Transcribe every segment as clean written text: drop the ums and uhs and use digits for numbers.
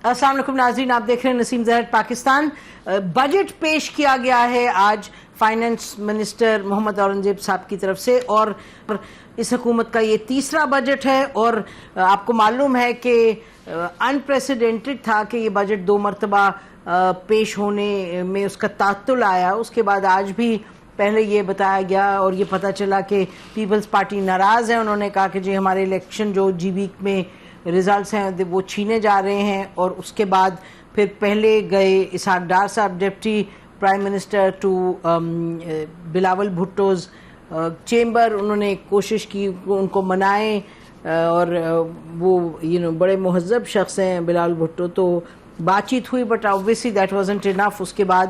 السلام علیکم ناظرین، آپ دیکھ رہے ہیں نسیم زہر پاکستان. بجٹ پیش کیا گیا ہے آج فائنانس منسٹر محمد اورنگزیب صاحب کی طرف سے، اور اس حکومت کا یہ تیسرا بجٹ ہے، اور آپ کو معلوم ہے کہ انپریسیڈنٹڈ تھا کہ یہ بجٹ 2 مرتبہ پیش ہونے میں اس کا تعطل آیا. اس کے بعد آج بھی پہلے یہ بتایا گیا اور یہ پتہ چلا کہ پیپلز پارٹی ناراض ہے. انہوں نے کہا کہ جی ہمارے الیکشن جو جی ویک میں ریزلٹس ہیں وہ چھینے جا رہے ہیں. اور اس کے بعد پھر پہلے گئے اسحاق ڈار صاحب deputy prime minister to Bilawal Bhutto's chamber. انہوں نے کوشش کی ان کو منائیں، اور وہ بڑے مہذب شخص ہیں بلاول بھٹو، تو بات چیت ہوئی، but obviously that wasn't enough. اس کے بعد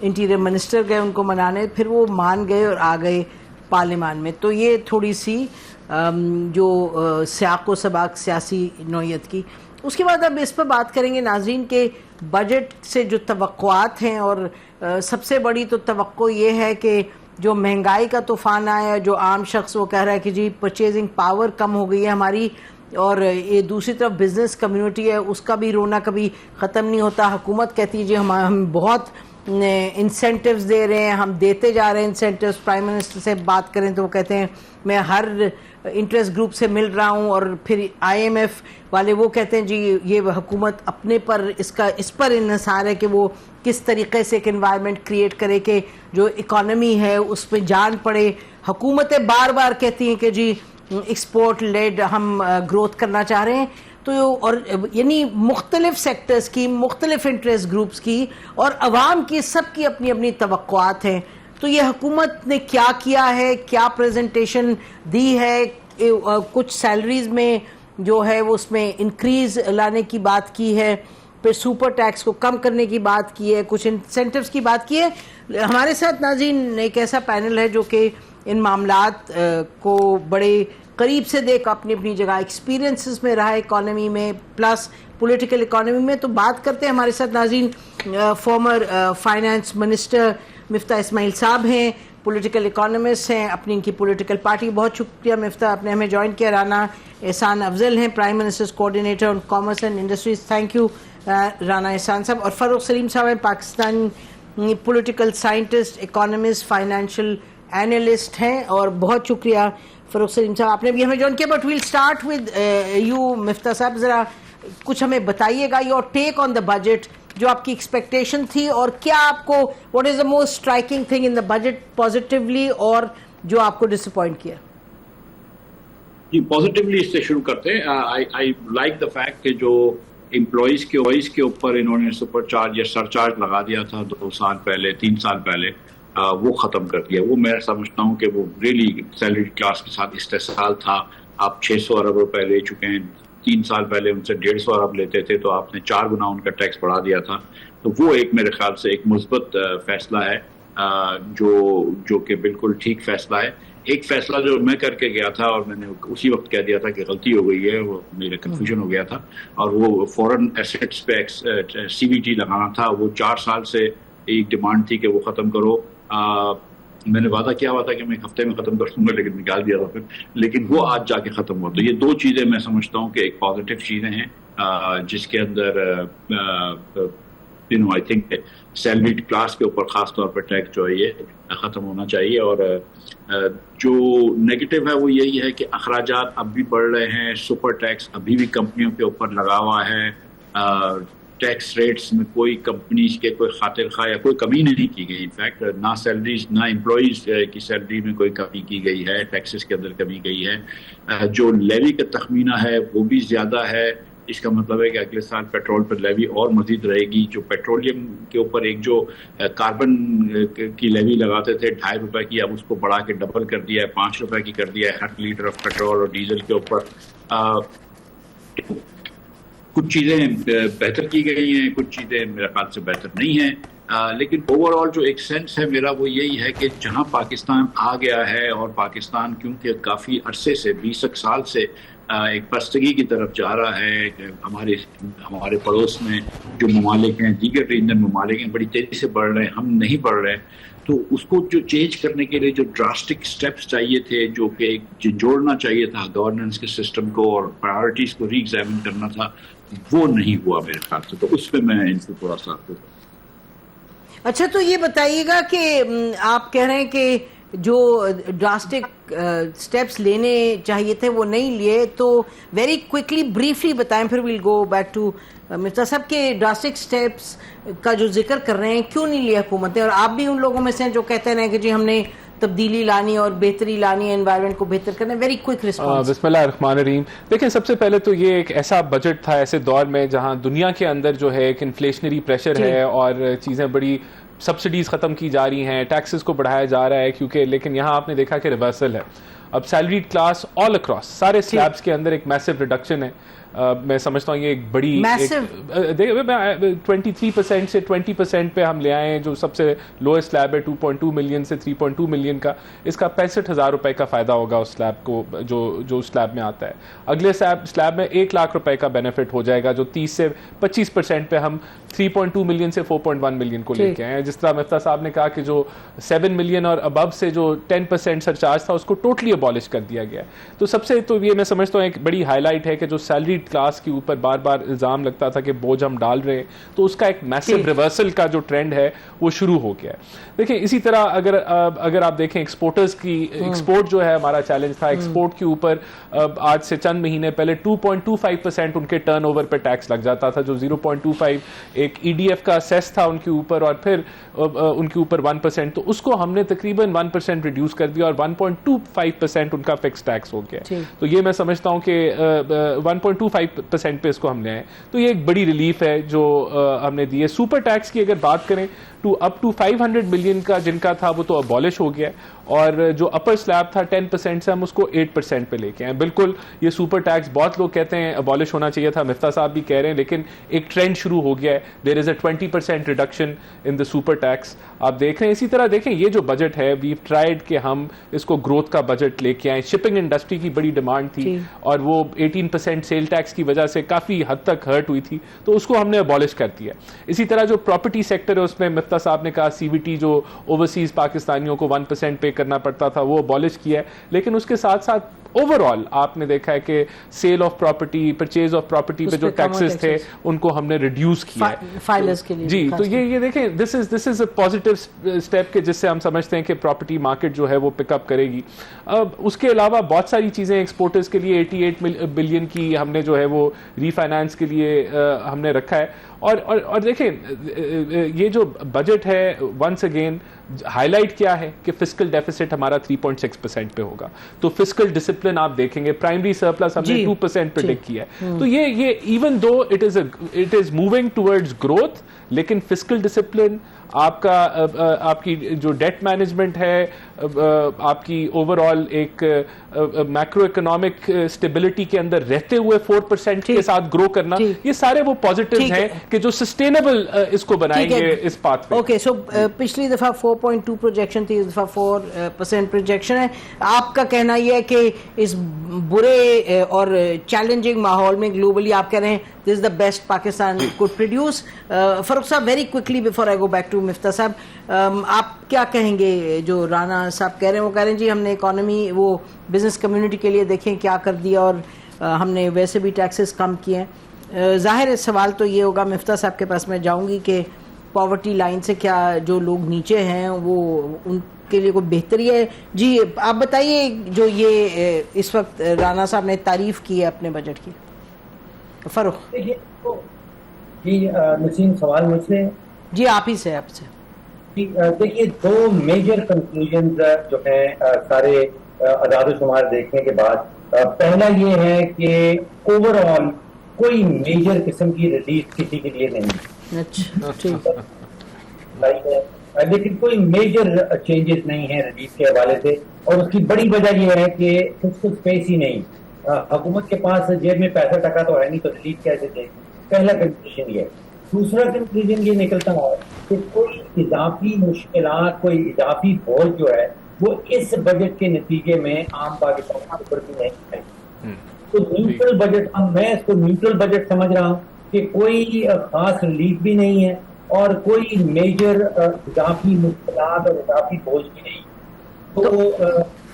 انٹیریئر منسٹر گئے ان کو منانے، پھر وہ مان گئے اور آ گئے پارلیمان میں. تو یہ تھوڑی سی جو سیاق و سباق سیاسی نوعیت کی. اس کے بعد اب اس پر بات کریں گے ناظرین کہ بجٹ سے جو توقعات ہیں، اور سب سے بڑی تو توقع یہ ہے کہ جو مہنگائی کا طوفان آیا، جو عام شخص وہ کہہ رہا ہے کہ جی پرچیزنگ پاور کم ہو گئی ہے ہماری، اور یہ دوسری طرف بزنس کمیونٹی ہے اس کا بھی رونا کبھی ختم نہیں ہوتا. حکومت کہتی ہے جی ہم بہت انسینٹیوز دے رہے ہیں، ہم دیتے جا رہے ہیں انسینٹیوز. پرائم منسٹر سے بات کریں تو وہ کہتے ہیں میں ہر انٹرسٹ گروپ سے مل رہا ہوں. اور پھر آئی ایم ایف والے وہ کہتے ہیں جی یہ حکومت اپنے پر اس پر انحصار ہے کہ وہ کس طریقے سے ایک انوائرمنٹ کریٹ کرے کہ جو اکانومی ہے اس پہ جان پڑے. حکومتیں بار بار کہتی ہیں کہ جی ایکسپورٹ لیڈ ہم گروتھ کرنا چاہ رہے ہیں. تو اور یعنی مختلف سیکٹرز کی، مختلف انٹرسٹ گروپس کی اور عوام کی، سب کی اپنی اپنی توقعات ہیں. تو یہ حکومت نے کیا ہے، کیا پریزنٹیشن دی ہے. کچھ سیلریز میں جو ہے وہ اس میں انکریز لانے کی بات کی ہے، پھر سپر ٹیکس کو کم کرنے کی بات کی ہے، کچھ انسینٹیوز کی بات کی ہے. ہمارے ساتھ ناظرین ایک ایسا پینل ہے جو کہ ان معاملات کو بڑے قریب سے دیکھ اپنی اپنی جگہ ایکسپیرینسز میں رہا ہے، اکانومی میں پلس پولیٹیکل اکانومی میں. تو بات کرتے ہیں ہمارے ساتھ ناظرین فارمر فائنانس منسٹر مفتاح اسماعیل صاحب ہیں، پولیٹیکل اکانومسٹ ہیں، اپنی ان کی پولیٹیکل پارٹی. بہت شکریہ مفتاح، آپ نے ہمیں جوائن کیا. رانا احسان افضل ہیں prime minister's coordinator on commerce and industries. Thank you Rana Ahsan صاحب. اور فاروق سلیم صاحب ہیں، Pakistani political scientist, economist, financial analyst ہیں. اور بہت شکریہ فاروق سلیم صاحب، آپ نے بھی ہمیں جوائن کیا. But we'll start with you Miftah sahab. ذرا کچھ ہمیں بتائیے گا your take on the budget, جو آپ کی ایکسپیکٹیشن تھی، اور کیا آپ کو what is the most striking thing in the budget positively, اور جو آپ کو ڈس اپوائنٹ کیا. جی پازیٹیولی اس سے شروع کرتے ہیں. آئی لائک دا فیکٹ کہ جو امپلائیز کے اوپر انہوں نے سپر چارج یا سر چارج لگا دیا تھا 2 سال پہلے، 3 سال پہلے، وہ ختم کر دیا. وہ میں سمجھتا ہوں کہ وہ ریلی سیلری کلاس کے ساتھ استحصال تھا. آپ 600 ارب روپے لے چکے ہیں، 3 سال پہلے ان سے 150 ارب لیتے تھے، تو آپ نے 4 گنا ان کا ٹیکس بڑھا دیا تھا. تو وہ ایک میرے خیال سے ایک مثبت فیصلہ ہے، جو کہ بالکل ٹھیک فیصلہ ہے. ایک فیصلہ جو میں کر کے گیا تھا اور میں نے اسی وقت کہہ دیا تھا کہ غلطی ہو گئی ہے، وہ میرا کنفیوژن ہو گیا تھا، اور وہ فورن ایسیٹس پہ سی وی ٹی لگانا تھا. وہ 4 سال سے ایک ڈیمانڈ تھی کہ وہ ختم کرو. میں نے وعدہ کیا ہوا تھا کہ میں 1 ہفتے میں ختم کر دوں گا، لیکن نکال دیا تھا پھر. لیکن وہ آج جا کے ختم ہوا. تو یہ 2 چیزیں میں سمجھتا ہوں کہ ایک پازیٹیو چیزیں ہیں، جس کے اندر آئی تھنک سیلریڈ کلاس کے اوپر خاص طور پر ٹیکس جو ہے یہ ختم ہونا چاہیے. اور جو نیگیٹو ہے وہ یہی ہے کہ اخراجات اب بھی بڑھ رہے ہیں. سپر ٹیکس ابھی بھی کمپنیوں کے اوپر لگا ہوا ہے. ٹیکس ریٹس میں کوئی کمپنیز کے کوئی خاطر خواہ یا کوئی کمی نہیں کی گئی. انفیکٹ نہ سیلریز نہ امپلائیز کی سیلری میں کوئی کمی کی گئی ہے، ٹیکسز کے اندر کمی گئی ہے. جو لیوی کا تخمینہ ہے وہ بھی زیادہ ہے. اس کا مطلب ہے کہ اگلے سال پیٹرول پر لیوی اور مزید رہے گی. جو پیٹرولیم کے اوپر ایک جو کاربن کی لیوی لگاتے تھے 2.5 روپے کی، اب اس کو بڑھا کے ڈبل کر دیا ہے، 5 روپے کی کر دیا ہے ہر لیٹر آف پیٹرول اور ڈیزل کے اوپر. کچھ چیزیں بہتر کی گئی ہیں، کچھ چیزیں میرے خیال سے بہتر نہیں ہیں. لیکن اوور آل جو ایک سینس ہے میرا وہ یہی ہے کہ جہاں پاکستان آ گیا ہے، اور پاکستان کیونکہ کافی عرصے سے 20 سال سے ایک پستگی کی طرف جا رہا ہے. ہمارے پڑوس میں جو ممالک ہیں، دیگر ریجنل ممالک ہیں، بڑی تیزی سے بڑھ رہے ہیں، ہم نہیں بڑھ رہے ہیں. تو اس کو جو چینج کرنے کے لیے جو ڈراسٹک سٹیپس چاہیے تھے، جو کہ جوڑنا چاہیے تھا گورننس کے سسٹم کو اور پرائورٹیز کو ری ایگزامن کرنا تھا، وہ نہیں ہوا میرے خیال سے, تو اس پہ میں ان کو تھوڑا سا. اچھا, تو یہ بتائیے گا کہ آپ کہہ رہے ہیں کہ جو ڈراسٹک سٹیپس لینے چاہیے تھے وہ نہیں لیے, تو ویری کوئکلی بریفلی بتائیں, پھر ویل گو بیک ٹو مفتاح صاحب, کہ ڈراسٹک سٹیپس کا جو ذکر کر رہے ہیں کیوں نہیں لیا حکومت نے, اور آپ بھی ان لوگوں میں سے ہیں جو کہتے ہیں کہ جی ہم نے تبدیلی لانی اور بہتری لانی ہے, انوائرمنٹ کو بہتر کرنا. Very quick response. بسم اللہ الرحمن الرحیم. دیکھیں, سب سے پہلے تو یہ ایک ایسا بجٹ تھا ایسے دور میں جہاں دنیا کے اندر جو ہے ایک انفلیشنری پریشر ہے اور چیزیں بڑی سبسڈیز ختم کی جا رہی ہیں, ٹیکسز کو بڑھایا جا رہا ہے, کیونکہ لیکن یہاں آپ نے دیکھا کہ ریورسل ہے. اب سیلریڈ کلاس آل اکراس سارے سلیبس کے اندر ایک میسو ریڈکشن ہے. میں سمجھتا ہوں یہ ایک بڑی 23% سے 20% پہ ہم لے آئے ہیں, جو سب سے لوئسٹ سلیب ہے 2.2 ملین سے 3.2 ملین کا. اس کا 65,000 روپے کا فائدہ ہوگا اس سلیب کو, جو سلیب میں آتا ہے. اگلے سلیب میں 1 لاکھ روپے کا بینیفٹ ہو جائے گا, جو 30 سے 25% پہ ہم 3.2 ملین سے 4.1 ملین کو لے کے آئے ہیں. جس طرح مفتاح صاحب نے کہا کہ جو 7 ملین اور ابو سے جو 10% سرچارج تھا اس کو ٹوٹلی ابالش کر دیا گیا. تو سب سے تو یہ میں سمجھتا ہوں ایک بڑی ہائی لائٹ ہے کہ جو سیلری کلاس کے اوپر بار بار الزام لگتا تھا کہ بوجھ ہم ڈال رہے ہیں, تو اس کا ایک میسو ریورسل کا جو ٹرینڈ ہے وہ شروع ہو گیا ہے. دیکھیں, اسی طرح اگر آپ دیکھیں ایکسپورٹرز کی, ایکسپورٹ جو ہے ہمارا چیلنج تھا, ایکسپورٹ کے اوپر آج سے چند مہینے پہلے 2.25% ان کے ٹرن اوور پہ ٹیکس لگ جاتا تھا, جو 0.25 ایک EDF کا سیس تھا ان کے اوپر, اور پھر ان کے اوپر 1%, تو اس کو ہم نے تقریباً 1% ریڈیوس کر دیا اور 1.25% ان کا فکس ٹیکس ہو گیا. تو یہ میں سمجھتا ہوں کہ 1.25% پہ اس کو ہم لے آئے, تو یہ ایک بڑی ریلیف ہے جو ہم نے دی ہے. سپر ٹیکس کی اگر بات کریں تو اپ ٹو 500 ملین کا جن کا تھا وہ تو ابالش ہو گیا, اور جو اپر سلیب تھا 10% سے ہم اس کو 8% پہ لے کے آئے. بالکل یہ سپر ٹیکس بہت لوگ کہتے ہیں ابالش ہونا چاہیے تھا, مفتاح صاحب بھی کہہ رہے ہیں, لیکن ایک ٹرینڈ شروع ہو گیا ہے. There is a 20% reduction in the super tax آپ دیکھ رہے ہیں. اسی طرح دیکھیں, یہ جو بجٹ ہے وی ٹرائیڈ کہ ہم اس کو گروتھ کا بجٹ لے کے آئیں. شپنگ انڈسٹری کی بڑی ڈیمانڈ تھی اور وہ 18% سیل ٹیکس کی وجہ سے کافی حد تک ہرٹ ہوئی تھی, تو اس کو ہم نے ابالش کر دیا. اسی طرح جو پراپرٹی سیکٹر ہے اس میں مفتاح صاحب نے کہا CVT جو اوورسیز پاکستانیوں کو 1% پے کرنا پڑتا تھا وہ ابالش کیا ہے, لیکن اس کے ساتھ ساتھ اوور آل آپ نے دیکھا ہے کہ sale of property, purchase of property پہ جو ٹیکسز تھے ان کو ہم نے ریڈیوس کیا ہے فائلرز کے لیے. جی, تو یہ دیکھیں دس از اے پازیٹیو اسٹیپ کہ جس سے ہم سمجھتے ہیں کہ پراپرٹی مارکیٹ جو ہے وہ پک اپ کرے گی. اب اس کے علاوہ بہت ساری چیزیں ایکسپورٹرز کے لیے 88 بلین کی ہم نے جو ہے وہ ری فائنانس کے لیے ہم نے رکھا ہے. اور دیکھیں یہ جو بجٹ ہے ونس اگین ہائی لائٹ کیا ہے کہ فسکل ڈیفیسٹ ہمارا 3.6% پہ ہوگا. تو فسکل ڈسپلن آپ دیکھیں گے, پرائمری سرپلس ہم نے 2% پریڈکٹ کیا ہے. تو یہ even though it is moving towards growth, لیکن فسکل ڈسپلن آپ کی جو ڈیٹ مینجمنٹ ہے, آپ کی اوور آل ایک میکرو اکنامک اسٹیبلٹی کے اندر رہتے ہوئے 4% کے ساتھ گرو کرنا, یہ سارے وہ پازیٹیوز ہیں کہ جو سسٹینیبل اس کو بنائیں گے اس پاتھ پہ. اوکے, سو پچھلی دفعہ 4.2 پروجیکشن تھی, اس دفعہ 4% پروجیکشن ہے. آپ کا کہنا یہ ہے کہ اس برے اور چیلنجنگ ماحول میں گلوبلی آپ کہہ رہے ہیں this is the best Pakistan could produce. فاروق صاحب, very quickly before I go back to مفتاح صاحب, آپ کیا کہیں گے جو رانا صاحب کہہ رہے ہیں؟ وہ کہہ رہے ہیں جی ہم نے اکانومی وہ بزنس کمیونٹی کے لیے دیکھیں کیا کر دیا, اور ہم نے ویسے بھی ٹیکسز کم کیے ہیں. ظاہر سوال تو یہ ہوگا, مفتاح صاحب کے پاس میں جاؤں گی, کہ پاورٹی لائن سے کیا جو لوگ نیچے ہیں وہ ان کے لیے کوئی بہتری ہے؟ جی آپ بتائیے, جو یہ اس وقت رانا صاحب نے تعریف کی ہے اپنے بجٹ کی. فاروق جی, نسیم سوال مجھ سے. جی آپ ہی سے. دیکھیے, دو میجر کنکلوژنز جو ہیں سارے اعداد و شمار دیکھنے کے بعد. پہلا یہ ہے کہ اوور آل کوئی میجر قسم کی ریلیف کسی کے لیے نہیں, لیکن کوئی میجر چینجز نہیں ہیں ریلیف کے حوالے سے, اور اس کی بڑی وجہ یہ ہے کہ فسکل اسپیس ہی نہیں. حکومت کے پاس جیب میں پیسہ ٹکا تو ہے نہیں, تو ریلیف کیسے دے؟ پہلا کنکلوژن یہ ہے. دوسرا کنکلوژن یہ نکلتا ہے کہ کوئی اضافی مشکلات, کوئی اضافی بوجھ جو ہے وہ اس بجٹ کے نتیجے میں عام پاکستان کے اوپر بھی نہیں آئی. تو نیوٹرل بجٹ, میں اس کو نیوٹرل بجٹ سمجھ رہا ہوں کہ کوئی خاص ریلیف بھی نہیں ہے اور کوئی میجر اضافی مشکلات اور اضافی بوجھ بھی نہیں. تو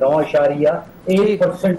9.1%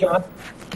4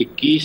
21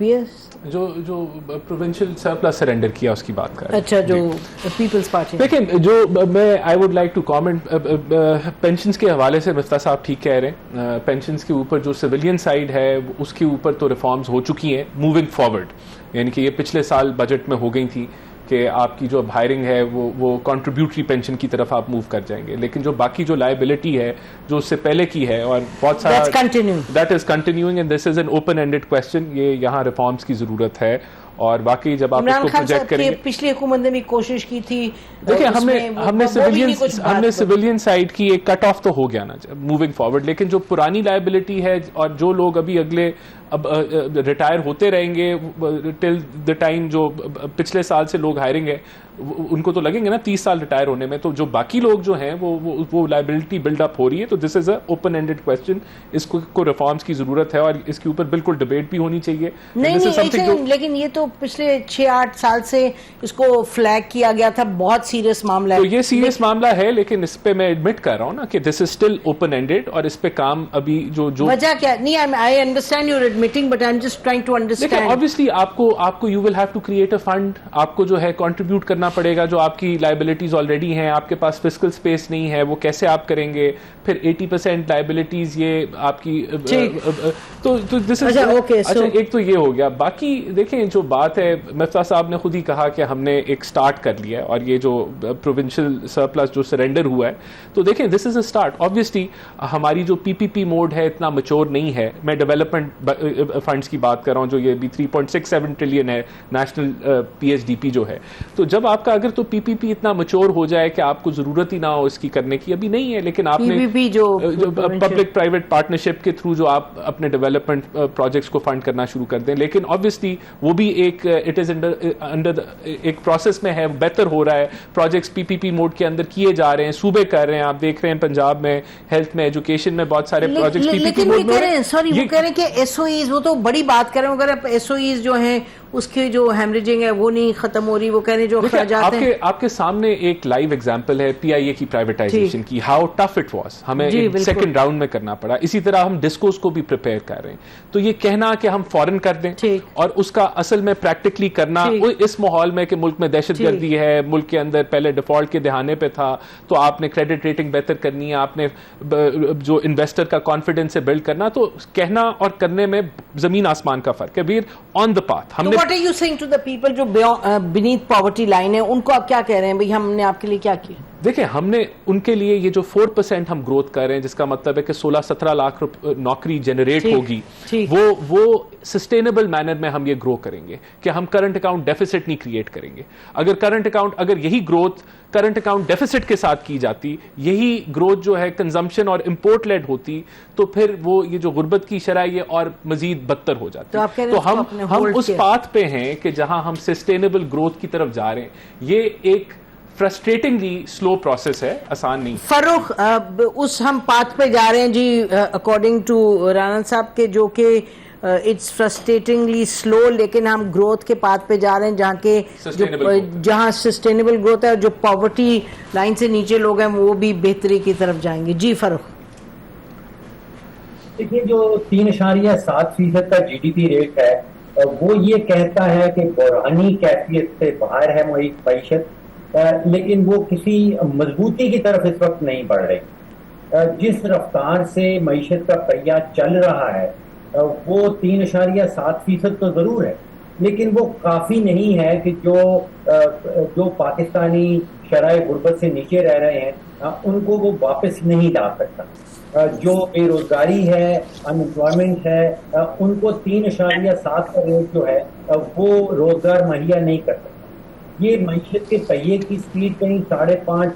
BS جو پروونشل سرپلس سرنڈر کیا اس کی بات کر رہے ہیں. اچھا, جو پیپلز پارٹی. دیکھیں جو میں I would like to comment pensions کے حوالے سے مفتاح صاحب ٹھیک کہہ رہے ہیں. پینشنز کے اوپر جو سویلین سائڈ ہے اس کے اوپر تو ریفارمز ہو چکی ہیں موونگ فارورڈ, یعنی کہ یہ پچھلے سال بجٹ میں ہو گئی تھی کہ آپ کی جو اب ہائرنگ ہے وہ کنٹریبیوٹری پینشن کی طرف آپ موو کر جائیں گے, لیکن جو باقی جو لائبلٹی ہے جو اس سے پہلے کی ہے اور بہت سارا that is continuing and this is an open ended question. یہ یہاں ریفارمز کی ضرورت ہے اور باقی جب آپ اس کو پروجیکٹ کریں گے. پچھلی حکومت نے بھی کوشش کی تھی. دیکھیں ہم نے سویلین سائڈ کی ایک کٹ آف تو ہو گیا نا موونگ فارورڈ, لیکن جو پرانی لائبلٹی ہے اور جو لوگ ابھی اگلے اب ریٹائر ہوتے رہیں گے ٹل دا ٹائم جو پچھلے سال سے لوگ ہائرنگ ہے ان کو تو لگیں گے نا 30 سال ریٹائر ہونے میں, تو جو باقی لوگ جو ہیں وہ لائبلٹی بلڈ اپ ہو رہی ہے. تو دس از اے اوپن اینڈیڈ کوشچن, اس کو ریفارمز کی ضرورت ہے اور اس کے اوپر بالکل ڈبیٹ بھی ہونی چاہیے. نہیں, لیکن یہ تو پچھلے 6-8 سال سے اس کو فلیگ کیا گیا تھا, بہت سیریس معاملہ ہے. تو یہ سیریس معاملہ ہے, لیکن اس پہ میں ایڈمٹ کر رہا ہوں نا کہ this is still open ended اور اس پہ کام ابھی جو وجہ کیا نہیں. I understand your admitting but I am just trying to understand. obviously آپ کو you will have to create a fund, آپ کو جو ہے کنٹریبیوٹ کرنا پڑے گا. جو آپ کی لائبلٹیز آلریڈی ہیں, آپ کے پاس فسکل اسپیس نہیں ہے, وہ کیسے آپ کریں گے؟ پھر 80% لائبلٹیز یہ آپ کی تو دس از اچھا, ایک تو یہ ہو گیا. باقی دیکھیں جو بات ہے مفتاح صاحب نے خود ہی کہا کہ ہم نے ایک سٹارٹ کر لیا ہے اور یہ جو پروونشل سرپلس جو سرنڈر ہوا ہے تو دیکھیں دس از اے سٹارٹ. آبویسلی ہماری جو PPP موڈ ہے اتنا میچور نہیں ہے. میں ڈیولپمنٹ فنڈز کی بات کر رہا ہوں جو یہ بھی 3.67 ٹریلین ہے نیشنل PSDP جو ہے. تو جب آپ کا اگر تو PPP اتنا میچور ہو جائے کہ آپ کو ضرورت ہی نہ ہو اس کی کرنے کی, ابھی نہیں ہے, لیکن آپ نے جو پبلک پرائیویٹ پارٹنرشپ کے تھرو جو آپ اپنے ڈیولپمنٹ پروجیکٹس کو فنڈ کرنا شروع کر دیں, لیکن آبویسلی وہ بھی ایک اٹ از انڈر ایک پروسیس میں ہے, بہتر ہو رہا ہے. پروجیکٹس PPP موڈ کے اندر کیے جا رہے ہیں, صوبے کر رہے ہیں. آپ دیکھ رہے ہیں پنجاب میں ہیلتھ میں, ایجوکیشن میں بہت سارے پروجیکٹس PPP موڈ میں. وہ کہہ رہے ہیں کہ SOEs, وہ تو بڑی بات کر رہے ہیں, اگر SOEs جو ہیں اس کی جو ہیمریجنگ ہے وہ نہیں ختم ہو رہی. وہ کہہ رہے ہیں جو اخراجات ہیں. آپ کے سامنے ایک لائیو ایگزامپل ہے PIA کی پرائیویٹائزیشن کی, ہاؤ ٹف اٹ واز. ہمیں سیکنڈ راؤنڈ میں کرنا پڑا. اسی طرح ہم ڈسکوز کو بھی پریپیئر کر رہے ہیں. تو یہ کہنا کہ ہم فوراً کر دیں اور اس کا اصل میں پریکٹیکلی کرنا اس ماحول میں کہ ملک میں دہشت گردی ہے, ملک کے اندر پہلے ڈیفالٹ کے دہانے پہ تھا, تو آپ نے کریڈٹ ریٹنگ بہتر کرنی ہے, آپ نے جو انویسٹر کا کانفیڈنس ہے بلڈ کرنا, تو کہنا اور کرنے میں زمین آسمان کا فرق ہے. We are on the path. ہم نے what are you saying to the people جو بینیتھ پاورٹی لائن ہے, ان کو آپ کیا کہہ رہے ہیں بھائی ہم نے آپ کے لیے کیا کیا؟ دیکھیں ہم نے ان کے لیے یہ جو 4% ہم گروتھ کر رہے ہیں, جس کا مطلب ہے کہ 16-17 لاکھ نوکری جنریٹ ہوگی, وہ سسٹینیبل مینر میں ہم یہ گرو کریں گے کہ ہم کرنٹ اکاؤنٹ ڈیفیسٹ نہیں کریٹ کریں گے. اگر یہی گروتھ کرنٹ اکاؤنٹ ڈیفیسٹ کے ساتھ کی جاتی, یہی گروتھ جو ہے کنزمپشن اور امپورٹ لیڈ ہوتی, تو پھر وہ یہ جو غربت کی شرح یہ اور مزید بدتر ہو جاتی. تو ہم اس پاتھ پہ ہیں کہ جہاں ہم سسٹینیبل گروتھ کی طرف جا رہے ہیں. یہ ایک فرسٹریٹنگلی سلو پروسیس ہے, آسان نہیں. فاروق, اس ہم پاتھ پہ جا رہے ہیں جی اکارڈنگ ٹو رانا صاحب کے, جو کہ اٹس فرسٹریٹنگلی سلو, لیکن ہم گروتھ کے پاتھ پہ جا رہے ہیں جہاں سسٹینیبل گروتھ ہے, اور جو پاورٹی لائن سے نیچے لوگ ہیں وہ بھی بہتری کی طرف جائیں گے. جی فاروق. دیکھیے جو 3.7% کا GDP ریٹ ہے وہ یہ کہتا ہے کہ بحرانی کیفیت سے باہر ہے معیشت, لیکن وہ کسی مضبوطی کی طرف اس وقت نہیں بڑھ رہی. جس رفتار سے معیشت کا پہیہ چل رہا ہے وہ 3.7% تو ضرور ہے, لیکن وہ کافی نہیں ہے کہ جو پاکستانی شرح غربت سے نیچے رہ رہے ہیں ان کو وہ واپس نہیں لا سکتا. جو بے روزگاری ہے, انمپلائمنٹ ہے, ان کو 3.7 کا ریٹ جو ہے وہ روزگار مہیا نہیں کر سکتا. یہ معیشت کے پہیے کی سپیڈ کہیں 5.5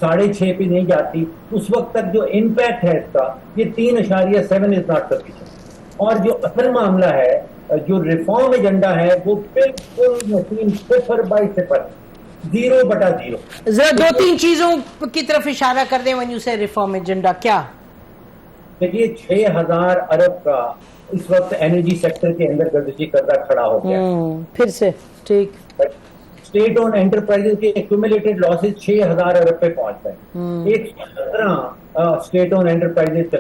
6.5 پہ نہیں جاتی. اس وقت تک جو امپیکٹ ہے اس کا یہ 3.7 از ناٹ سفیشینٹ. اور جو اصل معاملہ ہے جو ریفارم ایجنڈا ہے وہ بالکل 0/0 0/0. ذرا 2-3 چیزوں کی طرف اشارہ کر دیں when you say reform agenda. کیا دیکھیے 6,000 ارب کا اس وقت انرجی سیکٹر کے اندر گردشی قرضہ کھڑا ہو گیا پھر سے. ٹھیک. اسٹیٹ اون انٹرپرائز کے ایکومولیٹڈ لاسز 6,000 ارب پہ پہنچ گئے. 117 اسٹیٹ اون انٹرپرائز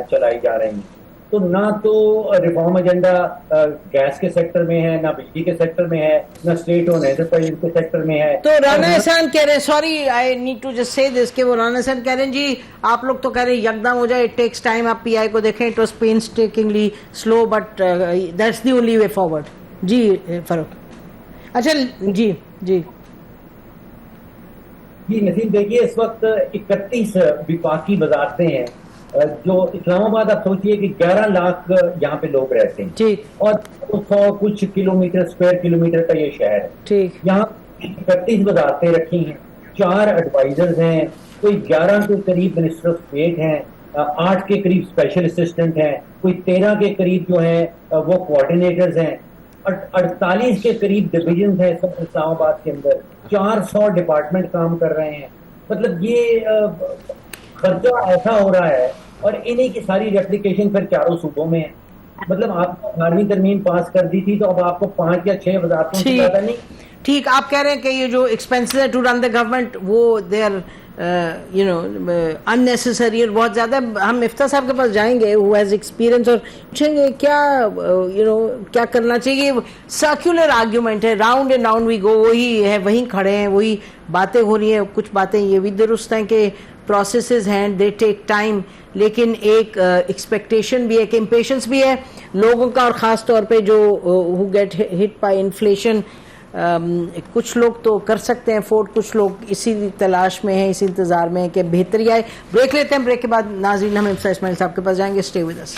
چلائی جا رہی ہیں. تو نہ تو ریفارم ایجنڈا گیس کے سیکٹر میں ہے، نہ بجلی کے سیکٹر میں ہے، نہ اسٹیٹ اور انٹرپرائز کے سیکٹر میں ہے. تو رانا احسان کہہ رہے ہیں, sorry I need to just say this, کہ وہ رانا احسان کہہ رہے ہیں جی آپ لوگ تو کہہ رہے ہیں یکدم ہو جائے, اٹ ٹیکس ٹائم. آپ پی آئی کو دیکھیں, it was painstakingly slow but that's the only way forward. جی فاروق. اچھا جی جی جی نسیم, دیکھیے اس وقت 31 وفاقی وزارتیں ہیں جو اسلام آباد, آپ سوچئے کہ 11 لاکھ یہاں پہ لوگ رہتے ہیں ٹھیک, اور 100 کچھ کلومیٹر اسکوائر کلومیٹر کا یہ شہر ہے. ٹھیک, یہاں 31 وزارتیں رکھی ہیں, 4 ایڈوائزرز ہیں, کوئی 11 کے قریب منسٹر آف اسٹیٹ ہیں, 8 کے قریب اسپیشل اسسٹنٹ ہیں, کوئی 13 کے قریب جو ہیں وہ کوآرڈینیٹرز ہیں, 48 کے قریب ڈویژنز ہیں اسلام آباد کے اندر, 400 ڈپارٹمنٹ کام کر رہے ہیں. مطلب یہ خرچہ ایسا ہو رہا ہے, اور انہیں کی ساری ریپلیکیشن پھر 4 صوبوں میں ہے. مطلب آپ کو 18ویں ترمیم پاس کر دی تھی تو اب آپ کو 5 یا 6 وزارتوں سے زیادہ نہیں. ٹھیک, آپ کہہ رہے ہیں کہ یہ جو ایکسپینسز ہے ٹو رن دا گورنمنٹ وہ they are you know unnecessary اور بہت زیادہ. ہم مفتاح صاحب کے پاس جائیں گے ہو ہیز ایکسپیرینس, اور پوچھیں گے کیا یو نو کیا کرنا چاہیے. سرکولر آرگیومنٹ ہے, راؤنڈ اینڈ راؤنڈ وی گو, وہی ہے, وہیں کھڑے ہیں, وہی باتیں ہو رہی ہیں. کچھ باتیں یہ بھی درست ہیں کہ پروسیسز ہیں, دے ٹیک ٹائم, لیکن ایک ایکسپیکٹیشن بھی ہے, ایک امپیشنس بھی ہے لوگوں کا, اور خاص طور پہ جو who get hit by inflation. کچھ لوگ تو کر سکتے ہیں افورڈ, کچھ لوگ اسی تلاش میں ہیں, اسی انتظار میں ہیں کہ بہتری آئے. بریک لیتے ہیں, بریک کے بعد ناظرین ہم مفتاح اسماعیل صاحب کے پاس جائیں گے. Stay with us.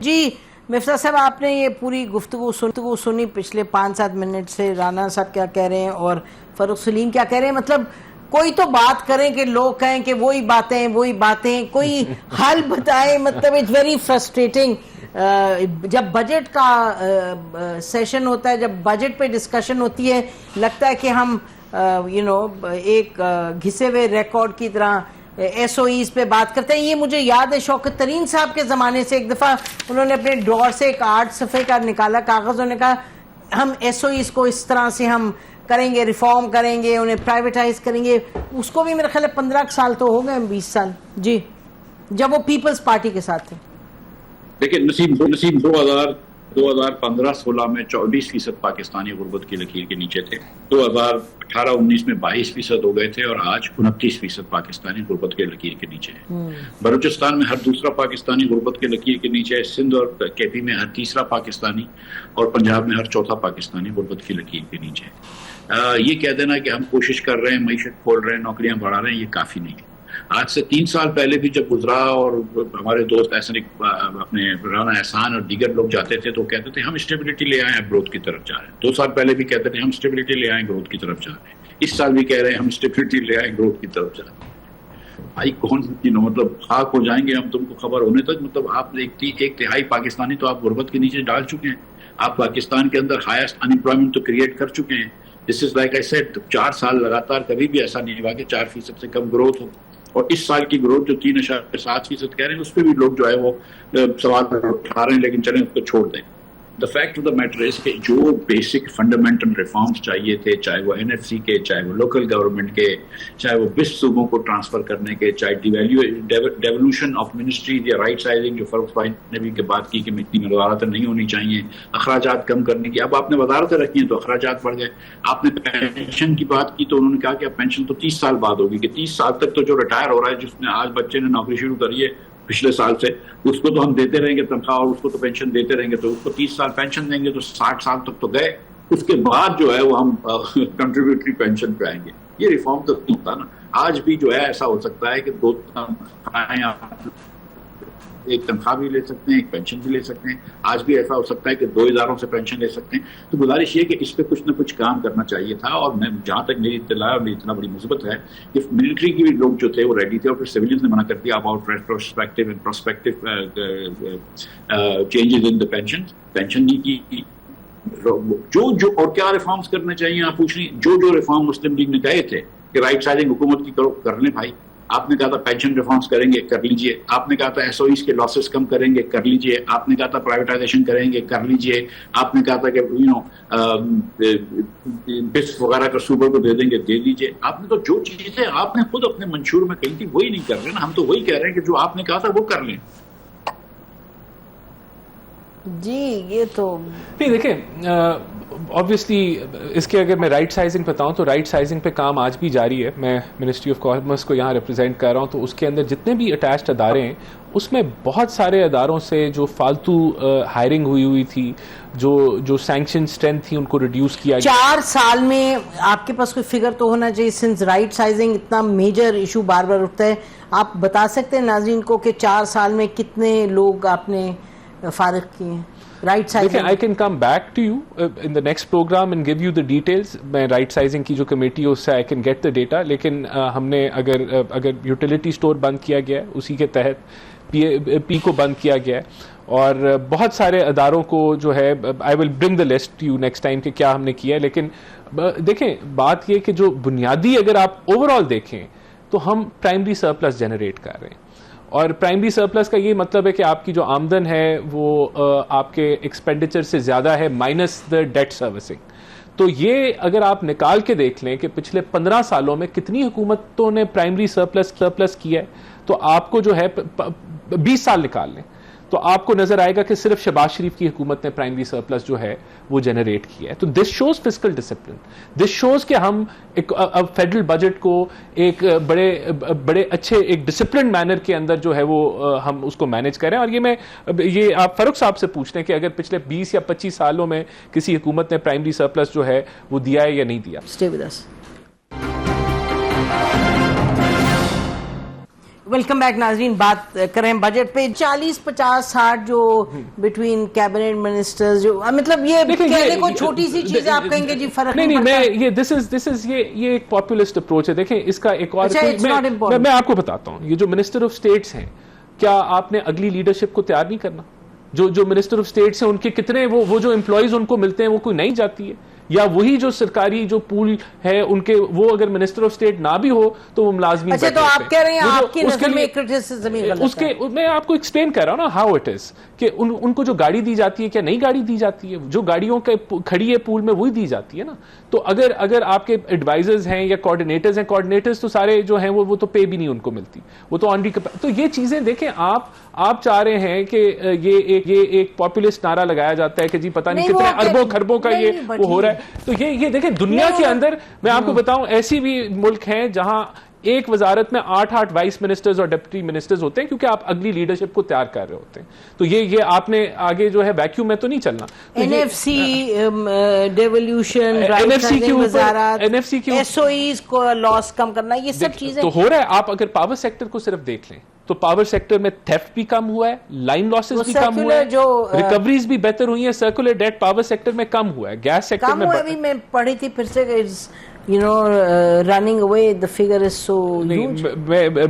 جی مفتاح صاحب, آپ نے یہ پوری گفتگو سنی پچھلے 5-7 منٹ سے. رانا صاحب کیا کہہ رہے ہیں اور فاروق سلیم کیا کہہ رہے ہیں. مطلب کوئی تو بات کریں کہ لوگ کہیں کہ وہی باتیں, کوئی حل بتائیں. مطلب اٹس ویری فرسٹریٹنگ. جب بجٹ کا سیشن ہوتا ہے, جب بجٹ پہ ڈسکشن ہوتی ہے, لگتا ہے کہ ہم یو نو ایک گھسے ہوئے ریکارڈ کی طرح ایس او ایز پہ بات کرتے ہیں. یہ مجھے یاد ہے شوکت ترین صاحب کے زمانے سے, ایک دفعہ انہوں نے اپنے ڈرور سے ایک 8 صفحے کا نکالا کاغذ, انہوں نے کہا ہم ایس او ایز کو اس طرح سے ہم کریں گے, ریفارم کریں گے, انہیں پرائیویٹائز کریں گے. اس کو بھی میرے خیال ہے 15 سال تو ہو گئے, 20 سال. جی, جب وہ پیپلز پارٹی کے ساتھ تھے. دیکھیں نسیم 2015-16 میں 24% پاکستانی غربت کی لکیر کے نیچے تھے. 2018-19 میں 22% ہو گئے تھے, اور آج 29% پاکستانی غربت کے لکیر کے نیچے ہے. بلوچستان میں ہر دوسرا پاکستانی غربت کے لکیر کے نیچے ہے. سندھ اور کے پی میں ہر تیسرا پاکستانی, اور پنجاب میں ہر چوتھا پاکستانی غربت کی لکیر کے نیچے ہے. یہ کہہ دینا کہ ہم کوشش کر رہے ہیں, معیشت کھول رہے ہیں, نوکریاں بڑھا رہے ہیں, یہ کافی نہیں ہے. آج سے 3 سال پہلے بھی جب گزرا اور ہمارے دوست اپنے رانا احسان اور دیگر لوگ جاتے تھے تو کہتے تھے ہم اسٹیبلٹی لے آئے ہیں, گروتھ کی طرف جا رہے ہیں. 2 سال پہلے بھی کہتے تھے ہم اسٹیبلٹی لے آئے ہیں, گروتھ کی طرف جا رہے ہیں. اس سال بھی کہہ رہے ہیں ہم اسٹیبلٹی لے آئے, گروتھ کی طرف جا رہے ہیں. بھائی کون مطلب خاک ہو جائیں گے ہم تم کو خبر ہونے تک. مطلب آپ 1/3 پاکستانی تو آپ غربت کے نیچے ڈال چکے ہیں. آپ پاکستان کے اندر ہائیسٹ ان امپلائمنٹ تو کریٹ کر چکے ہیں. دس از لائک آئی سیڈ, 4 سال لگاتار کبھی بھی ایسا نہیں ہوا کہ 4% سے کم گروتھ ہو. اور اس سال کی گروتھ جو 3.7% کہہ رہے ہیں, اس پہ بھی لوگ جو ہے وہ سوال اٹھا رہے ہیں, لیکن چلیں اس کو چھوڑ دیں. The fact of the matter is کہ جو بیسک فنڈامنٹل ریفارمز چاہیے تھے, چاہے وہ NFC کے, چاہے وہ لوکل گورنمنٹ کے, چاہے وہ 20 صوبوں کو ٹرانسفر کرنے کے, چاہے ڈیولوشن آف منسٹریز یا رائٹ سائزنگ جو فاروق بھائی نے بھی بات کی کہ اتنی وزارتیں نہیں ہونی چاہیے, اخراجات کم کرنے کی. اب آپ نے وزارتیں رکھی ہیں تو اخراجات بڑھ گئے. آپ نے پینشن کی بات کی تو انہوں نے کہا کہ اب پینشن تو 30 سال بعد ہوگی, کہ 30 سال تک تو جو ریٹائر ہو رہا ہے, جس نے آج بچے نے نوکری شروع کری ہے پچھلے سال سے, اس کو تو ہم دیتے رہیں گے تنخواہ, اور اس کو تو پینشن دیتے رہیں گے, تو اس کو 30 سال پینشن دیں گے تو 60 سال تک تو گئے. اس کے بعد جو ہے وہ ہم کنٹریبیوٹری پینشن پہ آئیں گے. یہ ریفارم تو نہیں ہوتا نا. آج بھی جو ہے ایسا ہو سکتا ہے کہ 2 تنخواہیں, ایک تنخواہ بھی لے سکتے ہیں, ایک پینشن بھی لے سکتے ہیں. آج بھی ایسا ہو سکتا ہے کہ 2 اداروں سے پینشن لے سکتے ہیں. تو گزارش یہ کہ اس پہ کچھ نہ کچھ کام کرنا چاہیے تھا. اور میں جہاں تک میری اطلاع اور اتنا بڑی مثبت ہے کہ ملٹری کی بھی لوگ جو تھے وہ ریڈی تھے, اور پھر سویلینز نے منع کر دیا about retrospective and prospective changes in the pension نہیں کی. جو اور کیا ریفارمز کرنے چاہیے آپ پوچھ رہی ہیں. جو ریفارم مسلم لیگ نے کہے تھے کہ رائٹ سائزنگ حکومت کی کرو, کر لیں بھائی. آپ نے کہا تھا پینشن ریفارمس کریں گے، کر لیجئے. آپ نے کہا تھا ایس او ایز کے لاسز کم کریں گے، کر لیجئے. آپ نے کہا تھا پرائیویٹائزیشن کریں گے، کر لیجئے. آپ نے کہا تھا کہ بس وغیرہ کا صوبے کو دے دیں گے، دے دیجئے. آپ نے تو جو چیزیں آپ نے خود اپنے منشور میں کہی تھی وہی نہیں کر رہے نا. ہم تو وہی کہہ رہے ہیں کہ جو آپ نے کہا تھا وہ کر لیں. جی یہ تو نہیں دیکھیں obviously اس کے اگر میں رائٹ سائزنگ بتاؤں تو رائٹ سائزنگ پہ کام آج بھی جاری ہے. میں منسٹری آف کامرس کو یہاں ریپرزینٹ کر رہا ہوں، تو اس کے اندر جتنے بھی اٹیچڈ ادارے ہیں اس میں بہت سارے اداروں سے جو فالتو ہائرنگ ہوئی تھی، جو سینکشن اسٹرینتھ تھی، ان کو ریڈیوس کیا گیا. 4 سال میں آپ کے پاس کوئی فگر تو ہونا چاہیے، سنس رائٹ سائزنگ اتنا میجر ایشو بار بار اٹھتا ہے. آپ بتا سکتے ہیں ناظرین کو کہ 4 سال میں کتنے لوگ آپ نے فارغ کیے ہیں right sizing? I can come back to you in the next program and give you the details. میں رائٹ سائزنگ کی جو کمیٹی ہے اس سے I can get the data. لیکن ہم نے اگر یوٹیلیٹی اسٹور بند کیا گیا ہے اسی کے تحت پی کو بند کیا گیا ہے، اور بہت سارے اداروں کو جو ہے I will bring the list to you next time کہ کیا ہم نے کیا ہے. لیکن دیکھیں بات یہ کہ جو بنیادی اگر آپ اوور آل دیکھیں تو ہم پرائمری سرپلس جنریٹ کر رہے ہیں، اور پرائمری سرپلس کا یہ مطلب ہے کہ آپ کی جو آمدن ہے وہ آپ کے ایکسپینڈیچر سے زیادہ ہے مائنس دا ڈیٹ سروسنگ. تو یہ اگر آپ نکال کے دیکھ لیں کہ پچھلے 15 سالوں میں کتنی حکومتوں نے پرائمری سرپلس کیا ہے، تو آپ کو جو ہے 20 سال نکال لیں تو آپ کو نظر آئے گا کہ صرف شہباز شریف کی حکومت نے پرائمری سرپلس جو ہے وہ جنریٹ کیا ہے. تو this shows fiscal discipline, this shows کہ ہم فیڈرل بجٹ کو ایک بڑے اچھے ایک ڈسپلن مینر کے اندر جو ہے وہ ہم اس کو مینج کریں. اور یہ آپ فاروق صاحب سے پوچھ لیں کہ اگر پچھلے 20 یا 25 سالوں میں کسی حکومت نے پرائمری سرپلس جو ہے وہ دیا ہے یا نہیں دیا. Stay with us. Welcome back ناظرین. بات کریں بجٹ پہ. 40-50-60 جو بٹوین کیبنٹ منسٹرز، جو مطلب یہ کہنے کو چھوٹی سی چیز آپ کہیں گے جی فرق نہیں میں یہ ایک پاپولسٹ اپروچ ہے. دیکھیں اس کا ایک اور میں آپ کو بتاتا ہوں. یہ جو منسٹر آف اسٹیٹس ہیں، کیا آپ نے اگلی لیڈرشپ کو تیار نہیں کرنا؟ جو منسٹر آف اسٹیٹس ہیں ان کے کتنے وہ جو امپلائیز ان کو ملتے ہیں وہ کوئی نہیں جاتی ہے، یا وہی جو سرکاری جو پول ہے ان کے وہ اگر منسٹر آف اسٹیٹ نہ بھی ہو تو وہ ملازمین. اچھا تو آپ کہہ رہے ہیں آپ کی نظر میں کرٹیسزم غلط ہے. میں آپ کو ایکسپلین کر رہا ہوں نا ہاؤ اٹ از کہ ان کو جو گاڑی دی جاتی ہے کیا نئی گاڑی دی جاتی ہے؟ جو گاڑیوں کے کھڑی ہے پول میں وہی دی جاتی ہے نا. تو اگر آپ کے ایڈوائزرز ہیں یا کوآرڈینیٹرز ہیں، کوآرڈینیٹرز تو سارے جو ہیں وہ تو پے بھی نہیں ان کو ملتی، وہ تو آن. تو یہ چیزیں دیکھیں آپ چاہ رہے ہیں کہ یہ ایک پاپولسٹ نعرہ لگایا جاتا ہے کہ جی پتہ نہیں کتنے اربوں خربوں کا یہ وہ ہو رہا ہے. تو یہ دیکھیں دنیا کے اندر میں آپ کو بتاؤں ایسی بھی ملک ہیں جہاں ایک وزارت میں 8 وائس منسٹرز اور ڈپٹی منسٹرز ہوتے ہیں، کیونکہ آپ اگلی لیڈرشپ کو تیار کر رہے ہوتے ہیں. تو یہ آپ نے آگے جو ہے ویکیوم میں تو نہیں چلنا. NFC ڈیولیوشن، وزارت، SOEs کو لاس کم کرنا، یہ سب چیزیں تو ہو رہا ہے. آپ اگر پاور سیکٹر کو صرف دیکھ لیں تو پاور سیکٹر میں تھیفٹ بھی کم ہوا ہے، لائن لاسز بھی کم ہوئے ہیں، ریکوریز بھی بہتر ہوئی ہیں، سرکولر ڈیٹ پاور سیکٹر میں کم ہوا ہے، گیس سیکٹر میں پڑھی تھی پھر سے running away, the figure is so huge.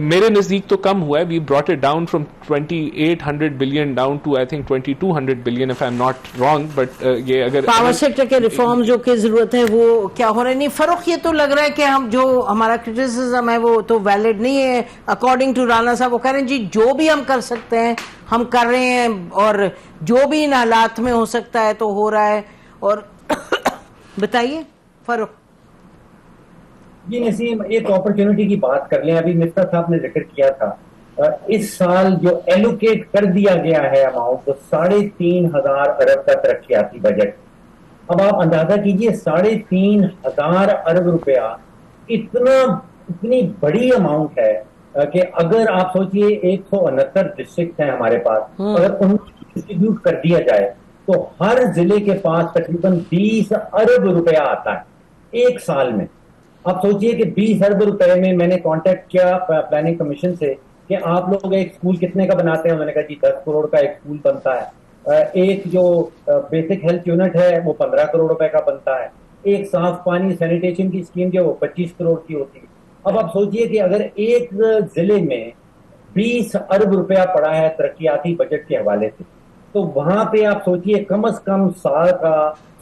میرے نزدیک تو کم ہوا ہے. We brought it down from 2800 billion down to I think 2200 billion if I'm not wrong. But یہ اگر پاور سیکٹر کے ریفارم جو کہ ضرورت ہے وہ کیا ہو رہا ہے. نہیں فروخ یہ تو لگ رہا ہے کہ ہم جو ہمارا کرٹیسزم ہے وہ تو ویلڈ نہیں ہے. اکارڈنگ ٹو رانا صاحب وہ کہہ رہے ہیں جی جو بھی ہم کر سکتے ہیں ہم کر رہے ہیں، اور جو بھی ان حالات میں ہو سکتا ہے تو ہو رہا ہے. اور بتائیے فروخ. جی نسیم، ایک اپرچونٹی کی بات کر لیں. ابھی مفتا صاحب نے ذکر کیا تھا اس سال جو ایلوکیٹ کر دیا گیا ہے اماؤنٹ وہ 3500 ارب کا ترقیاتی بجٹ. اب آپ اندازہ کیجئے 3500 ارب روپیہ اتنی بڑی اماؤنٹ ہے کہ اگر آپ سوچئے 169 ڈسٹرکٹ ہیں ہمارے پاس، اگر ان کو ڈسٹریبیوٹ کر دیا جائے تو ہر ضلع کے پاس تقریباً 20 ارب روپیہ آتا ہے ایک سال میں. آپ سوچئے کہ 20 ارب روپے میں میں نے کانٹیکٹ کیا پلاننگ کمیشن سے کہ آپ لوگ ایک اسکول کتنے کا بناتے ہیں؟ میں نے کہا جی 10 کروڑ کا ایک اسکول بنتا ہے. ایک جو بیسک ہیلتھ یونٹ ہے وہ 15 کروڑ روپے کا بنتا ہے. ایک صاف پانی سینیٹیشن کی اسکیم جو وہ 25 کروڑ کی ہوتی ہے. اب آپ سوچئے کہ اگر ایک ضلع میں 20 ارب روپیہ پڑا ہے ترقیاتی بجٹ کے حوالے سے، تو وہاں پہ آپ سوچئے کم از کم سال کا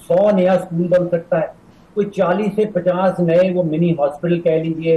100 نیا اسکول بن سکتا ہے. کوئی 40 سے 50 نئے وہ منی ہاسپٹل کہہ لیجئے